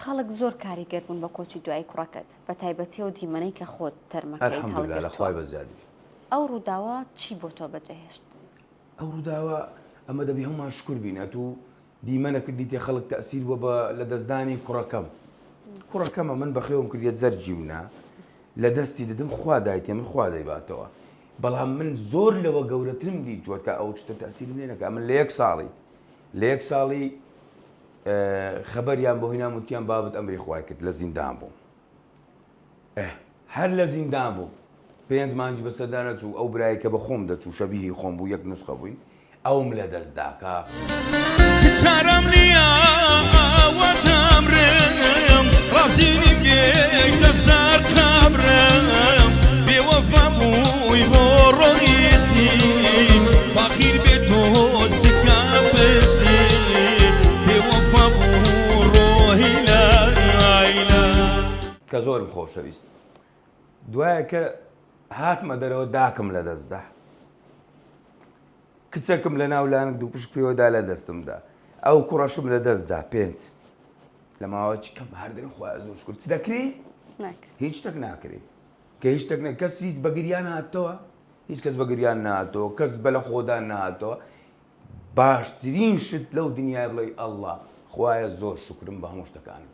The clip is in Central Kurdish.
خەڵک زۆر کاریگەر بوون بە کۆچی دوای کوڕەکەت بە تایبەتی و دیمەنەی کە خۆت تەرمەکەیت الحەمدوللا لە خوای بەزیادی. ئەو ڕووداوە چی بۆ تۆ بەجێهێشت؟ ئەو ڕووداوە ئەمە دەبی هەمومان شکر بینێت و دیمەنە کردیتێ خەڵک تەئسیر بووە بە لە دەستدانی کوڕەکەمە من بەخێوم کردێت زەرجی منە لە دەستی دەدەم خوا دایتێ من خوا دەیباتەوە، بەڵام من زۆر لەوە گەورەترم دیتووە کە ئەو شتە تەئسیر لێ نەکا. من لە یەک ساڵی خەبەریان بۆ هێنام وتیان بابت ئەمری خوای کرد لە زیندان بووم. هەر لە زیندان بوو 5 مانگی بەسەردا نەچوو، ئەو برایە کە بە خۆم دەچوو شەبیهی خۆم بوو یەک نسخە بووین ئەوم لە دەستدا کە چارەم نییە وەتەمرم ڕازینی بێیتە سەر قەبرم بێوەفا بووی بۆ ڕۆیستی فەقیر بێت تۆ سکا پشتی بێوەفا بوو ڕۆهی لایلا کە زۆرم خۆشەویست. دوایە کە هاتمە دەرەوە داکم لە دەستدا، کچەکەم لە ناولانک دوو پشک پێوەدا لە دەستمدا، ئەو کوڕەشم لە دەستدا 5 لە ماوەیەکی کەم هەردن خوای زۆر شکر. چ دەکری؟ هیچ شتێک ناکرێ کە هیچ شتێک کەس هیچ بەگریان هاتەوە، هیچ کەس بەگریان نهاتەوە، کەس بەلە خۆدان نهاتەوە. باشترین شت لەو دنیای بڵێ ئەڵڵا خوایە زۆر شکرم بە هەموو شتەکانم.